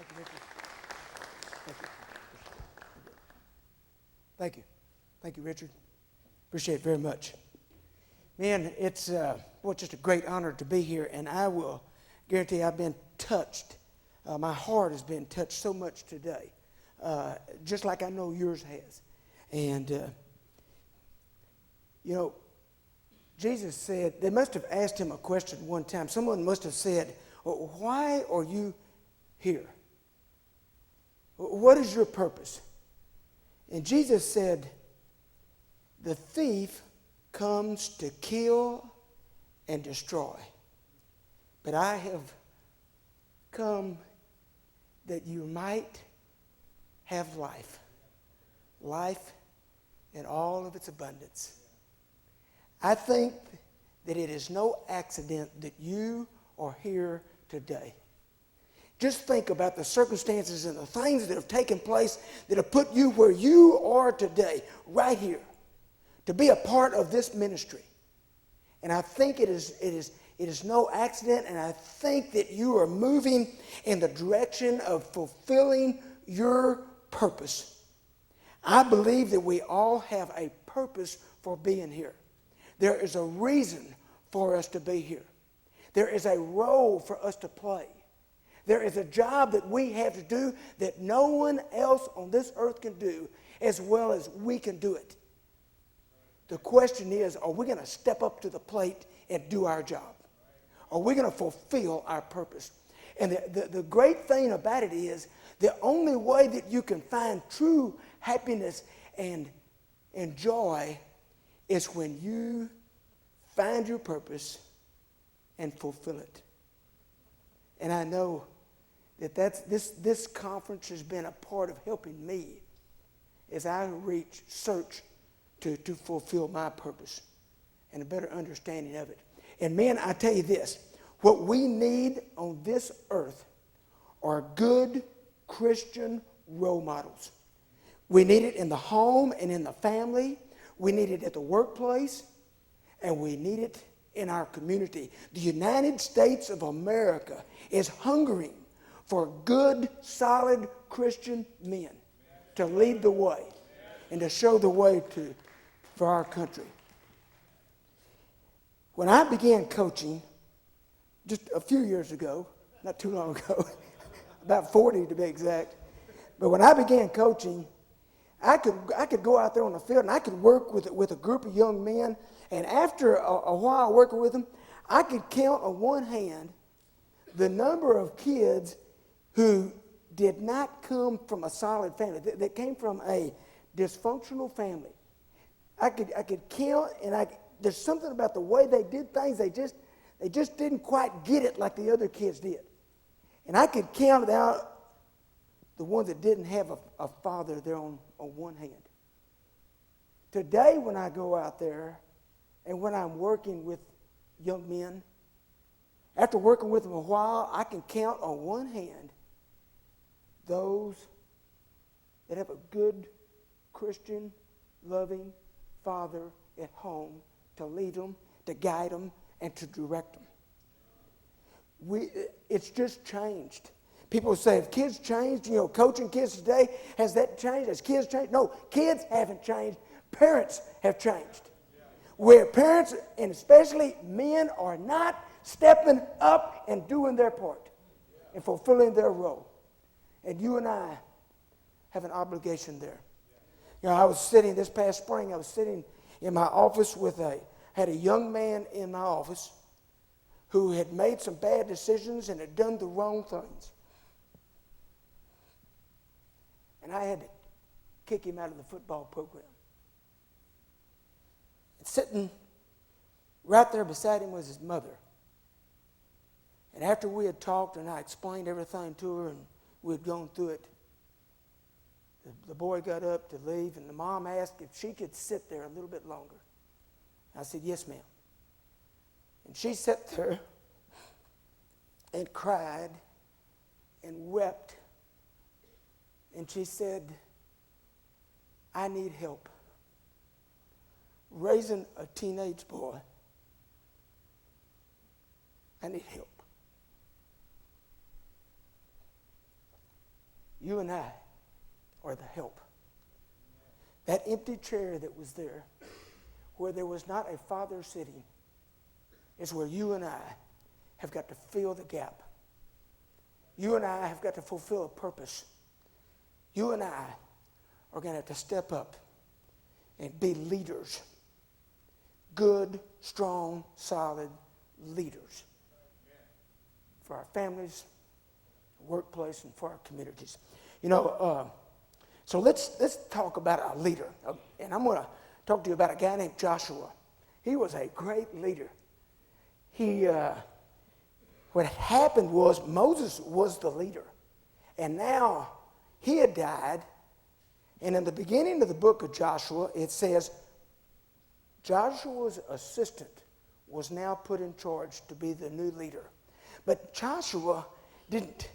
Thank you, Richard. Thank you. Thank you. Thank you, Richard. Appreciate it very much. Man, it's just a great honor to be here, and I will guarantee I've been touched. My heart has been touched so much today, just like I know yours has. And, Jesus said, they must have asked him a question one time. Someone must have said, well, why are you here? What is your purpose? And Jesus said, the thief comes to kill and destroy. But I have come that you might have life. Life in all of its abundance. I think that it is no accident that you are here today. Just think about the circumstances and the things that have taken place that have put you where you are today, right here, to be a part of this ministry. And I think it is no accident, and I think that you are moving in the direction of fulfilling your purpose. I believe that we all have a purpose for being here. There is a reason for us to be here. There is a role for us to play. There is a job that we have to do that no one else on this earth can do as well as we can do it. The question is, are we going to step up to the plate and do our job? Are we going to fulfill our purpose? And the great thing about it is, the only way that you can find true happiness and joy is when you find your purpose and fulfill it. And I know that this conference has been a part of helping me as I search to fulfill my purpose and a better understanding of it. And man, I tell you this, what we need on this earth are good Christian role models. We need it in the home and in the family. We need it at the workplace. And we need it in our community. The United States of America is hungering for good, solid Christian men to lead the way and to show the way for our country. When I began coaching, just a few years ago, not too long ago, about 40 to be exact, but when I began coaching, I could go out there on the field and I could work with a group of young men, and after a while working with them, I could count on one hand the number of kids who did not come from a solid family, that came from a dysfunctional family. I could count, and there's something about the way they did things, they just didn't quite get it like the other kids did. And I could count out the ones that didn't have a father there on one hand. Today, when I go out there and when I'm working with young men, after working with them a while, I can count on one hand those that have a good Christian, loving father at home to lead them, to guide them, and to direct them. It's just changed. People say, have kids changed? Coaching kids today, has that changed? Has kids changed? No, kids haven't changed. Parents have changed. Where parents, and especially men, are not stepping up and doing their part and fulfilling their role. And you and I have an obligation there. I was sitting this past spring, I was sitting in my office had a young man in my office who had made some bad decisions and had done the wrong things. And I had to kick him out of the football program. And sitting right there beside him was his mother. And after we had talked and I explained everything to her and we had gone through it, the boy got up to leave, and the mom asked if she could sit there a little bit longer. I said, yes, ma'am. And she sat there and cried and wept. And she said, I need help raising a teenage boy. I need help. you and I are the help. That empty chair that was there, where there was not a father sitting, is where you and I have got to fill the gap. You and I have got to fulfill a purpose. You and I are going to have to step up and be leaders. Good, strong, solid leaders. For our families, workplace, and for our communities. So let's talk about a leader. And I'm going to talk to you about a guy named Joshua. He was a great leader. What happened was Moses was the leader. And now he had died. And in the beginning of the book of Joshua, it says, Joshua's assistant was now put in charge to be the new leader. But Joshua didn't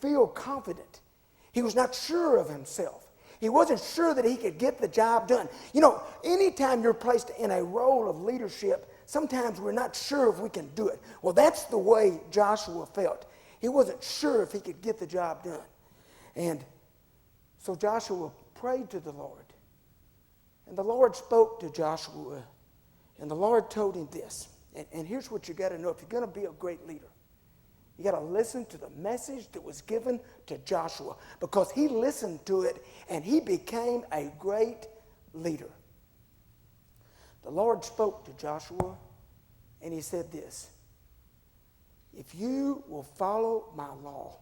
feel confident. He was not sure of himself. He wasn't sure that he could get the job done. Anytime you're placed in a role of leadership, sometimes we're not sure if we can do it. Well, that's the way Joshua felt. He wasn't sure if he could get the job done. And so Joshua prayed to the Lord. And the Lord spoke to Joshua. And the Lord told him this. And here's what you got to know. If you're going to be a great leader, you got to listen to the message that was given to Joshua, because he listened to it and he became a great leader. The Lord spoke to Joshua and he said this: if you will follow my law,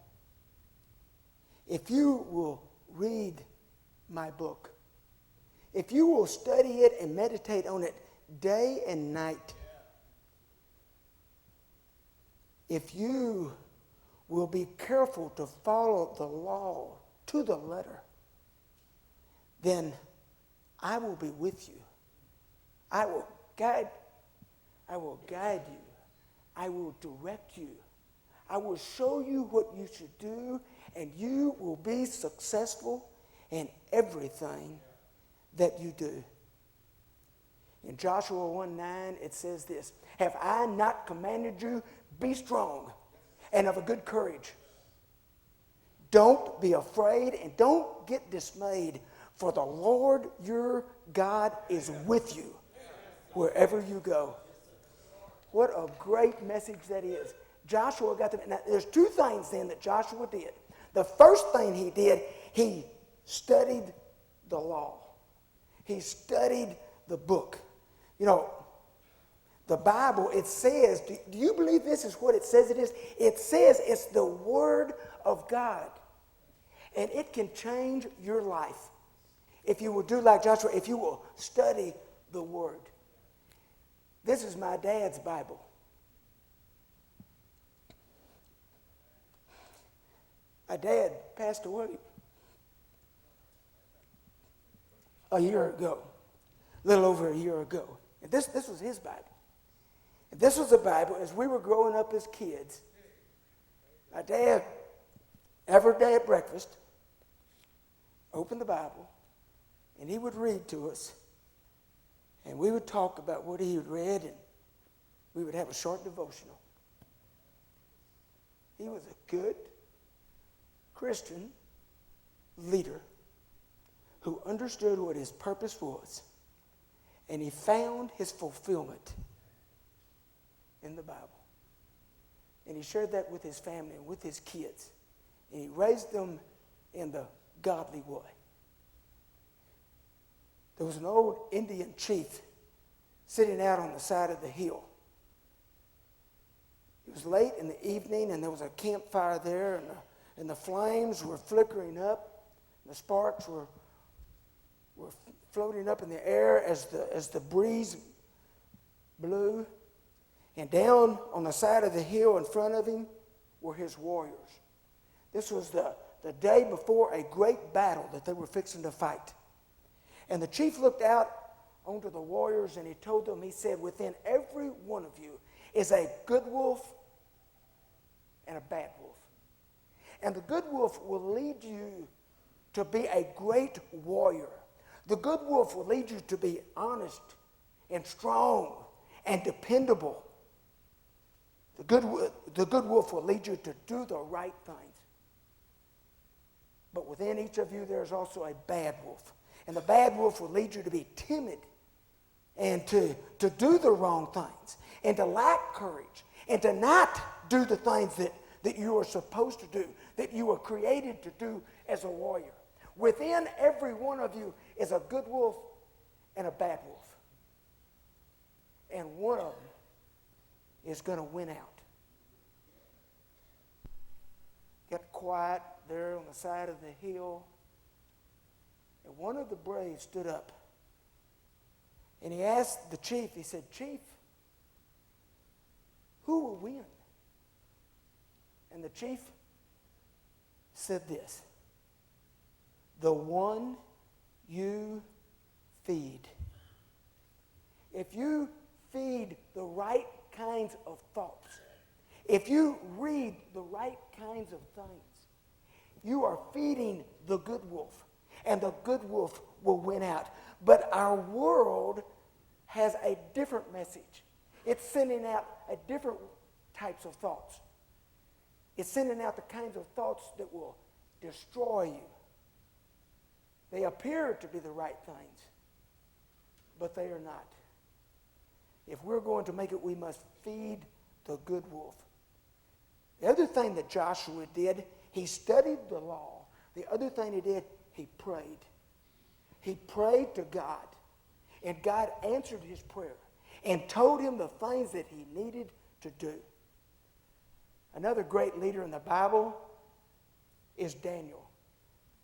if you will read my book, if you will study it and meditate on it day and night, if you will be careful to follow the law to the letter, then I will be with you. I will guide you. I will direct you. I will show you what you should do, and you will be successful in everything that you do. In Joshua 1:9, it says this: have I not commanded you? Be strong and of a good courage. Don't be afraid and don't get dismayed, for the Lord your God is with you wherever you go. What a great message that is. Joshua got them. Now, there's two things then that Joshua did. The first thing he did, he studied the law. He studied the book. The Bible, it says, do you believe this is what it says it is? It says it's the Word of God. And it can change your life if you will do like Joshua, if you will study the Word. This is my dad's Bible. My dad passed away a year ago, a little over a year ago. And this was his Bible. And this was a Bible as we were growing up as kids. My dad, every day at breakfast, opened the Bible, and he would read to us. And we would talk about what he had read, and we would have a short devotional. He was a good Christian leader who understood what his purpose was, and he found his fulfillment in the Bible. And he shared that with his family and with his kids, and he raised them in the godly way. There was an old Indian chief sitting out on the side of the hill. It was late in the evening, and there was a campfire there, and the flames were flickering up, and the sparks were floating up in the air as the breeze blew. And down on the side of the hill in front of him were his warriors. This was the day before a great battle that they were fixing to fight. And the chief looked out onto the warriors and he told them, he said, within every one of you is a good wolf and a bad wolf. And the good wolf will lead you to be a great warrior. The good wolf will lead you to be honest and strong and dependable. The good wolf will lead you to do the right things. But within each of you, there is also a bad wolf. And the bad wolf will lead you to be timid and to do the wrong things and to lack courage and to not do the things that you are supposed to do, that you were created to do as a warrior. Within every one of you is a good wolf and a bad wolf. And one of them is going to win out. Got quiet there on the side of the hill. And one of the braves stood up. And he asked the chief, he said, "Chief, who will win?" And the chief said this: "The one you feed." If you feed the right kinds of thoughts, if you read the right kinds of things, you are feeding the good wolf, and the good wolf will win out. But our world has a different message. It's sending out a different types of thoughts. It's sending out the kinds of thoughts that will destroy you. They appear to be the right things, but they are not. If we're going to make it, we must feed the good wolf. The other thing that Joshua did, he studied the law. The other thing he did, he prayed. He prayed to God, and God answered his prayer and told him the things that he needed to do. Another great leader in the Bible is Daniel.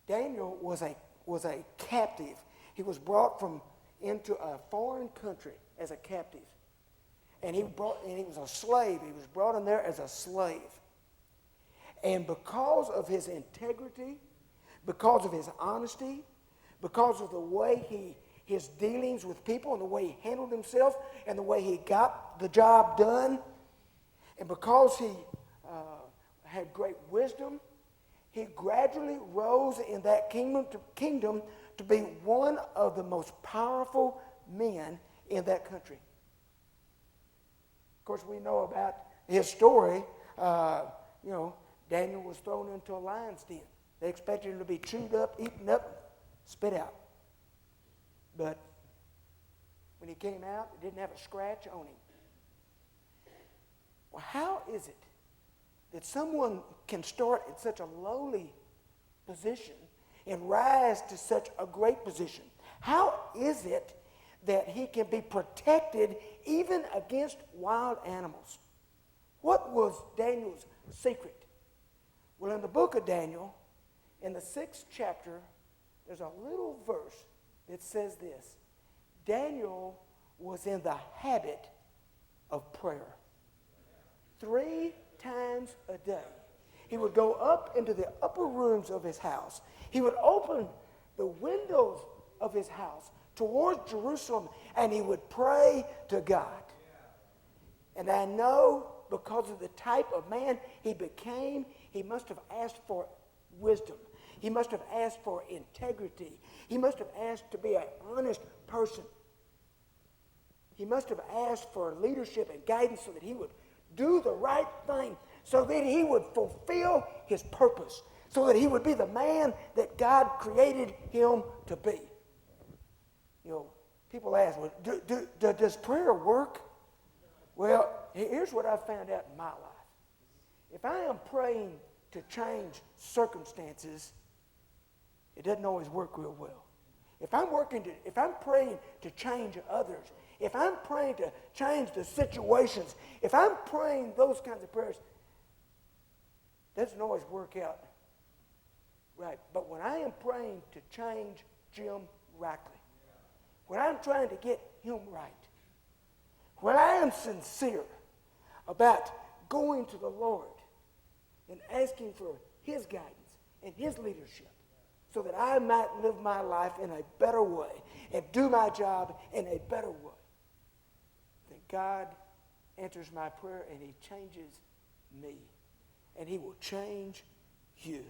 Daniel was a captive. He was brought into a foreign country as a captive. And he was a slave. He was brought in there as a slave. And because of his integrity, because of his honesty, because of the way his dealings with people and the way he handled himself and the way he got the job done, and because he had great wisdom, he gradually rose in that kingdom to be one of the most powerful men in that country. Of course, we know about his story. Daniel was thrown into a lion's den. They expected him to be chewed up, eaten up, spit out. But when he came out, he didn't have a scratch on him. Well, how is it that someone can start in such a lowly position and rise to such a great position? How is it that he can be protected even against wild animals? What was Daniel's secret? Well, in the book of Daniel, in the 6th chapter, there's a little verse that says this: Daniel was in the habit of prayer. 3 times a day, he would go up into the upper rooms of his house. He would open the windows of his house towards Jerusalem, and he would pray to God. And I know because of the type of man he became, he must have asked for wisdom. He must have asked for integrity. He must have asked to be an honest person. He must have asked for leadership and guidance so that he would do the right thing, so that he would fulfill his purpose, so that he would be the man that God created him to be. People ask, well, does prayer work? Well, here's what I've found out in my life. If I am praying to change circumstances, it doesn't always work real well. If I'm praying to change others, if I'm praying to change the situations, if I'm praying those kinds of prayers, it doesn't always work out right. But when I am praying to change Jim Rackley, when I'm trying to get him right, when I am sincere about going to the Lord and asking for his guidance and his leadership so that I might live my life in a better way and do my job in a better way, then God answers my prayer and he changes me. And he will change you.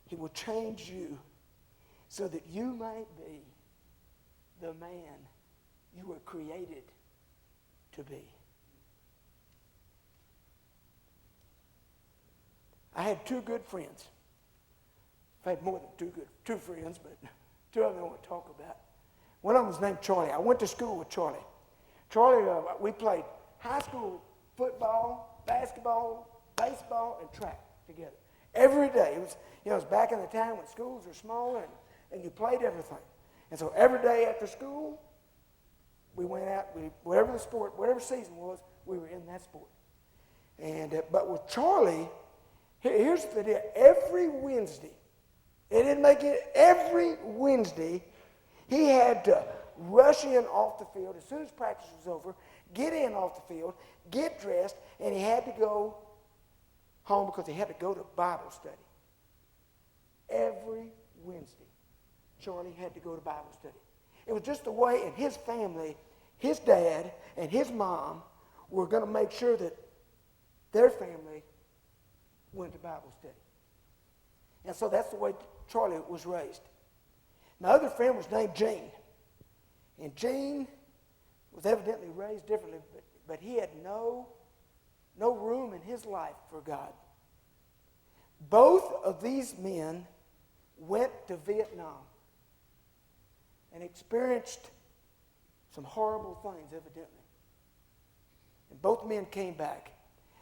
He will change you so that you might be the man you were created to be. I had 2 good friends. I've had more than two friends, but two of them I want to talk about. One of them was named Charlie. I went to school with Charlie. Charlie, we played high school football, basketball, baseball, and track together. Every day. It was back in the time when schools were smaller and you played everything. And so every day after school, we went out, whatever the sport, whatever season was, we were in that sport. And but with Charlie, here's the deal. Every Wednesday, they didn't make it, every Wednesday, he had to rush in off the field as soon as practice was over, get in off the field, get dressed, and he had to go home because he had to go to Bible study. Every Wednesday, Charlie had to go to Bible study. It was just the way in his family, his dad and his mom were going to make sure that their family went to Bible study. And so that's the way Charlie was raised. My other friend was named Gene. And Gene was evidently raised differently, but he had no room in his life for God. Both of these men went to Vietnam and experienced some horrible things, evidently. And both men came back.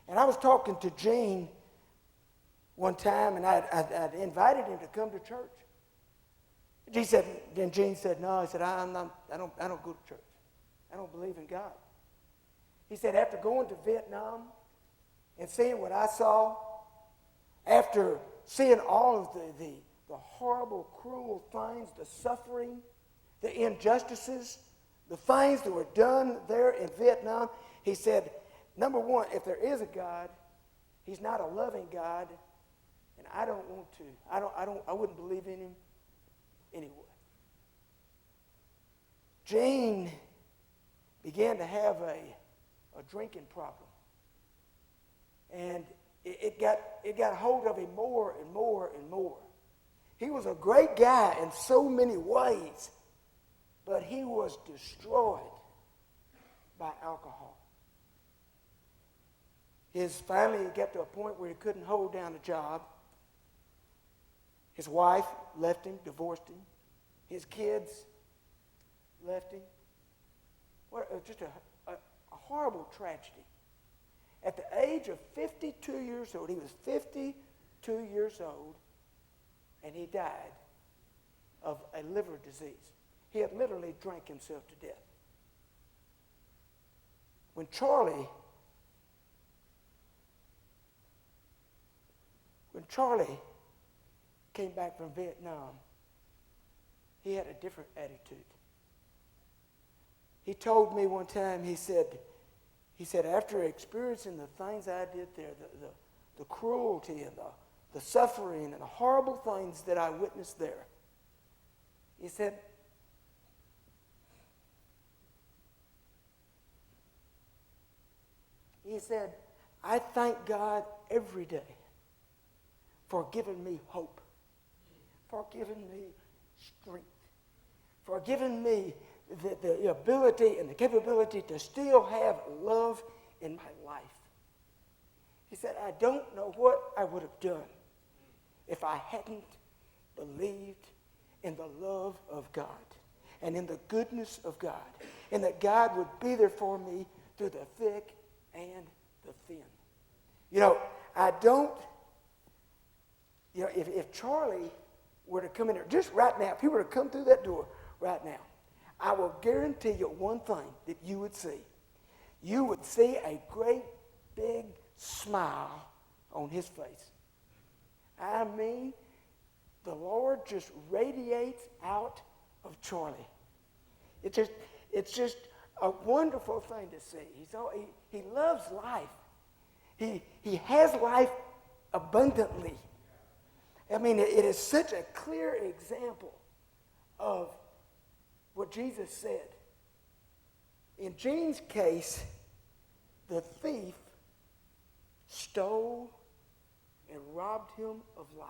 And I was talking to Gene one time, and I'd invited him to come to church. Gene said, no. He said, I don't go to church. I don't believe in God. He said, after going to Vietnam and seeing what I saw, after seeing all of the horrible, cruel things, the suffering, the injustices, the things that were done there in Vietnam, he said, number one, if there is a God, he's not a loving God, and I don't want to. I wouldn't believe in him anyway. Gene began to have a drinking problem. And it got hold of him more and more and more. He was a great guy in so many ways, but he was destroyed by alcohol. Finally, he got to a point where he couldn't hold down a job. His wife left him, divorced him. His kids left him. Just a horrible tragedy. At the age of 52 years old, he was 52 years old, and he died of a liver disease. He had literally drank himself to death. When Charlie came back from Vietnam, he had a different attitude. He told me one time, he said, after experiencing the things I did there, the cruelty and the suffering and the horrible things that I witnessed there, he said, I thank God every day for giving me hope, for giving me strength, for giving me the ability and the capability to still have love in my life. He said, I don't know what I would have done if I hadn't believed in the love of God and in the goodness of God, and that God would be there for me through the thick and the thin. If Charlie were to come in there, just right now, if he were to come through that door right now, I will guarantee you one thing that you would see. You would see a great big smile on his face. I mean, the Lord just radiates out of Charlie. It's just a wonderful thing to see. He loves life. He has life abundantly. I mean, it is such a clear example of what Jesus said. In Gene's case, the thief stole and robbed him of life.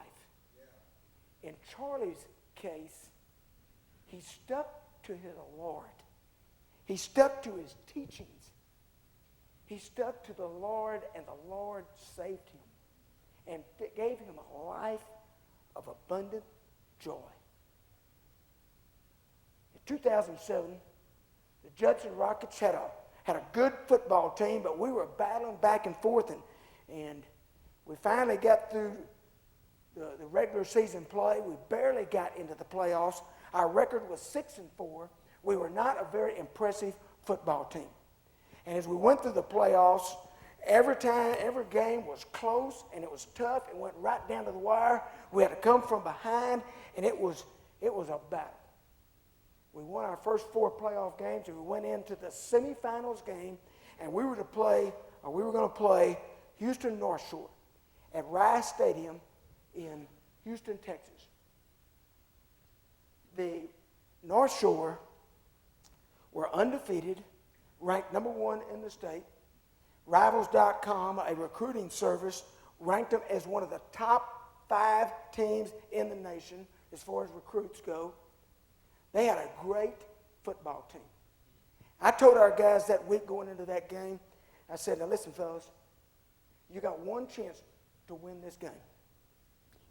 In Charlie's case, he stuck to the Lord. He stuck to his teachings. He stuck to the Lord, and the Lord saved him and gave him a life of abundant joy. In 2007, the Judson Rockets had a good football team, but we were battling back and forth, and we finally got through the regular season play. We barely got into the playoffs. Our record was 6-4. We were not a very impressive football team. And as we went through the playoffs, every game was close, and it was tough. It went right down to the wire. We had to come from behind, and it was a battle. We won our first 4 playoff games, and we went into the semifinals game, and we were going to play Houston North Shore at Rice Stadium in Houston, Texas. The North Shore were undefeated, ranked number 1 in the state. Rivals.com, a recruiting service, ranked them as one of the top 5 teams in the nation as far as recruits go. They had a great football team. I told our guys that week going into that game, I said, now listen, fellas, you got one chance to win this game.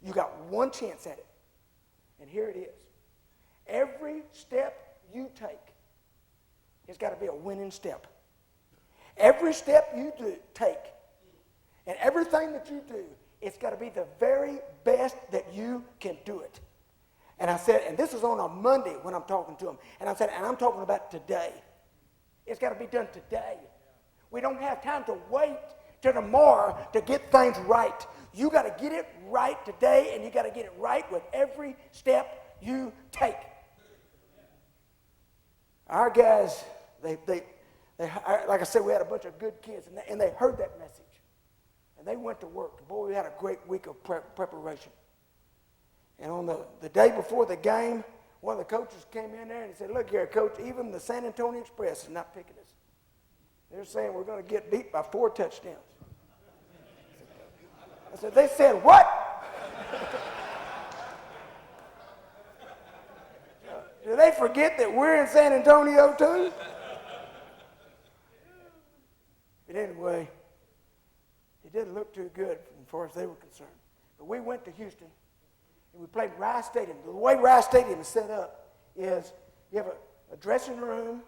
You got one chance at it. And here it is. Every step you take has got to be a winning step. Every step you take and everything that you do, it's got to be the very best that you can do it. And I said, and this was on a Monday when I'm talking to them, and I said, and I'm talking about today. It's got to be done today. We don't have time to wait till tomorrow to get things right. You got to get it right today, and you got to get it right with every step you take. Our guys, they like I said, we had a bunch of good kids, and they heard that message, and they went to work. Boy, we had a great week of preparation. And on the day before the game, one of the coaches came in there and he said, look here, Coach, even the San Antonio Express is not picking us. They're saying we're going to get beat by 4 touchdowns. I said, they said what? Do they forget that we're in San Antonio too? But anyway, it didn't look too good as far as they were concerned. But we went to Houston. And we played Rice Stadium. The way Rice Stadium is set up is you have a dressing room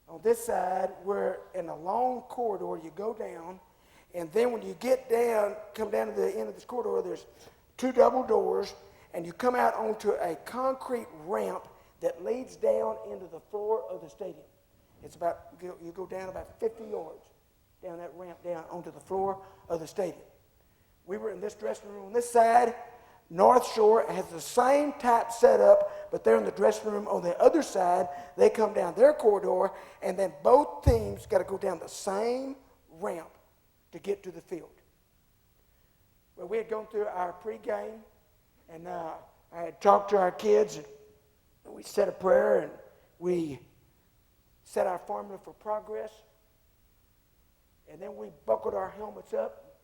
on this side where in a long corridor you go down, and then when you get down, come down to the end of this corridor, there's 2 double doors, and you come out onto a concrete ramp that leads down into the floor of the stadium. It's about, you go down about 50 yards down that ramp down onto the floor of the stadium. We were in this dressing room on this side. North Shore has the same type setup, but they're in the dressing room on the other side. They come down their corridor, and then both teams got to go down the same ramp to get to the field. Well, we had gone through our pregame, and I had talked to our kids, and we said a prayer, and we set our formula for progress, and then we buckled our helmets up,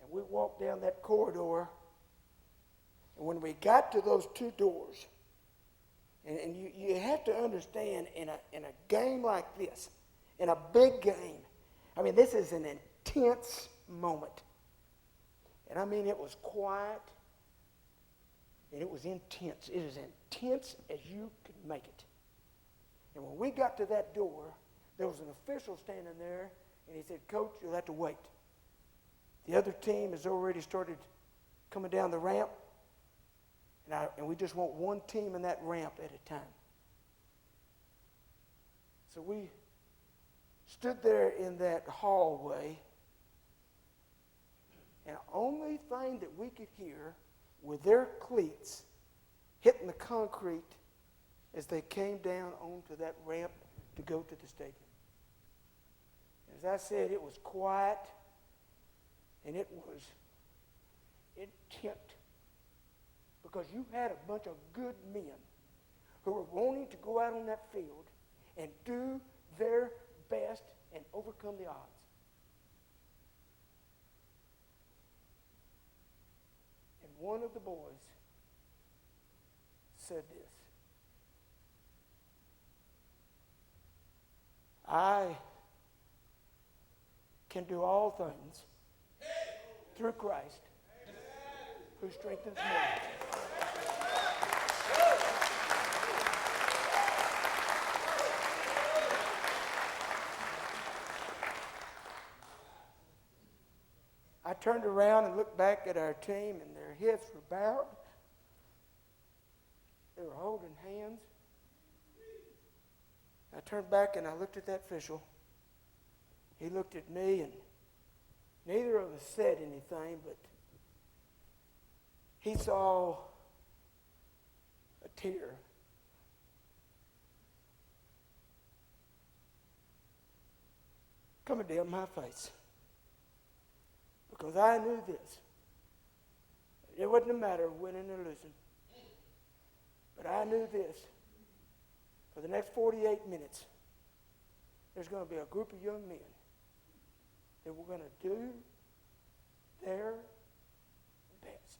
and we walked down that corridor. And when we got to those 2 doors, and you have to understand in a game like this, in a big game, I mean, this is an intense moment. And I mean, it was quiet, and it was intense. It is intense as you could make it. And when we got to that door, there was an official standing there, and he said, Coach, you'll have to wait. The other team has already started coming down the ramp. And we just want one team in that ramp at a time. So we stood there in that hallway, and the only thing that we could hear were their cleats hitting the concrete as they came down onto that ramp to go to the stadium. As I said, it was quiet, and it was intense. Because you had a bunch of good men who were wanting to go out on that field and do their best and overcome the odds. And one of the boys said this: I can do all things through Christ who strengthens me. I turned around and looked back at our team, and their heads were bowed. They were holding hands. I turned back and I looked at that official. He looked at me, and neither of us said anything, but he saw a tear coming down my face. Because I knew this. It wasn't a matter of winning or losing. But I knew this. For the next 48 minutes, there's going to be a group of young men that were going to do their best.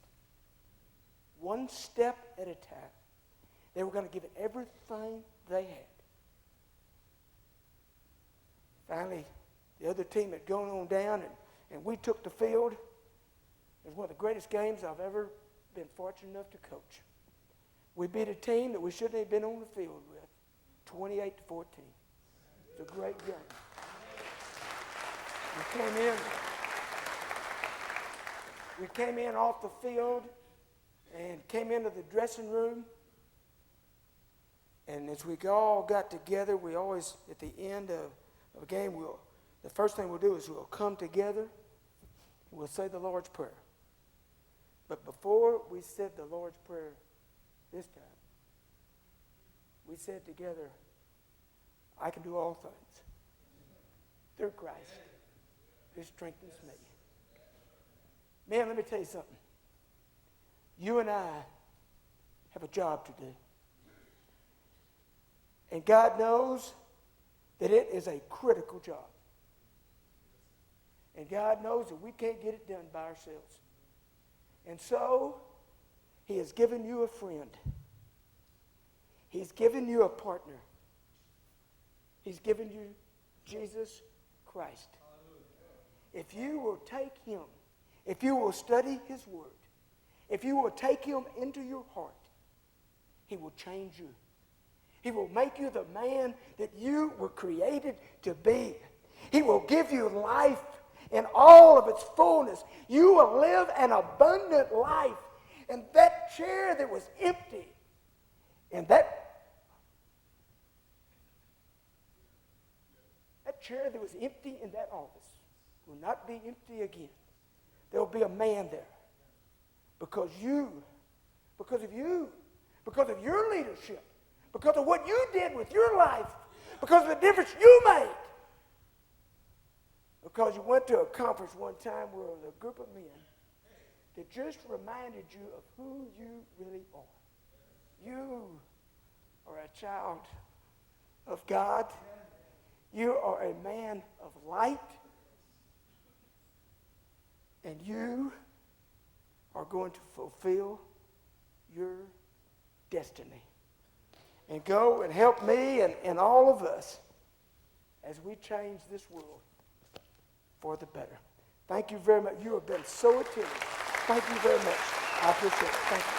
One step at a time. They were going to give it everything they had. Finally, the other team had gone on down, and we took the field. It was one of the greatest games I've ever been fortunate enough to coach. We beat a team that we shouldn't have been on the field with, 28-14. It's a great game. We came in off the field and came into the dressing room. And as we all got together, we always, at the end of a game, the first thing we'll do is we'll come together and we'll say the Lord's Prayer. But before we said the Lord's Prayer this time, we said together, I can do all things through Christ who strengthens me. Man, let me tell you something. You and I have a job to do. And God knows that it is a critical job. And God knows that we can't get it done by ourselves. And so, He has given you a friend. He's given you a partner. He's given you Jesus Christ. If you will take Him, if you will study His Word, if you will take Him into your heart, He will change you. He will make you the man that you were created to be. He will give you life in all of its fullness. You will live an abundant life. And that chair that was empty, and that chair that was empty in that office will not be empty again. There will be a man there. Because of you, because of your leadership, because of what you did with your life, because of the difference you made. Because you went to a conference one time where there was a group of men that just reminded you of who you really are. You are a child of God. You are a man of light. And you are going to fulfill your destiny. And go and help me and all of us as we change this world for the better. Thank you very much. You have been so attentive. Thank you very much. I appreciate it. Thank you.